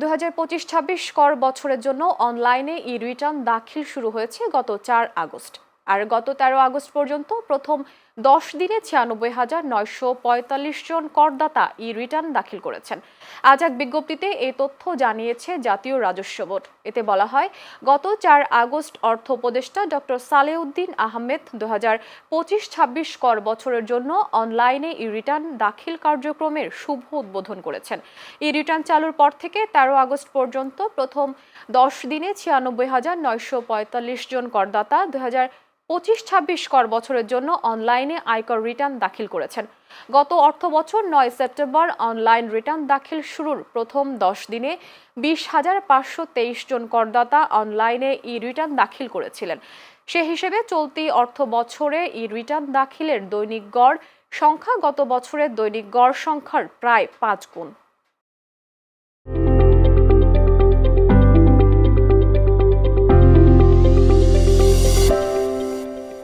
২০২৫-২৬ কর বছরের জন্য অনলাইনে ই-রিটার্ন দাখিল শুরু হয়েছে গত ৪ আগস্ট। আর গত ১৩ আগস্ট পর্যন্ত প্রথম ১০ দিনে ৯৬,৯৪৫ জন করদাতা ই-রিটার্ন দাখিল করেছেন। আজ এক বিজ্ঞপ্তিতে এই তথ্য জানিয়েছে জাতীয় রাজস্ব বোর্ড। এতে বলা হয়, গত ৪ আগস্ট অর্থ উপদেষ্টা ডক্টর সালেউদ্দিন আহমেদ ২০২৫-২৬ কর বছরের জন্য অনলাইনে ই-রিটার্ন দাখিল কার্যক্রমের শুভ উদ্বোধন করেছেন। ই-রিটার্ন চালুর পর থেকে ১৩ আগস্ট পর্যন্ত প্রথম ১০ দিনে ৯৬,৯৪৫ জন করদাতা ২০২৫-২৬ কর বছরের জন্য অনলাইনে আয়কর রিটার্ন দাখিল করেছেন। গত অর্থ বছর ৯ সেপ্টেম্বর অনলাইন রিটার্ন দাখিল শুরুর প্রথম ১০ দিনে ২০,৫২৩ জন করদাতা অনলাইনে ই-রিটার্ন দাখিল করেছিলেন। সে হিসেবে চলতি অর্থ বছরে ই-রিটার্ন দাখিলের দৈনিক গড় সংখ্যা গত বছরের দৈনিক গড় সংখ্যার প্রায় ৫ গুণ।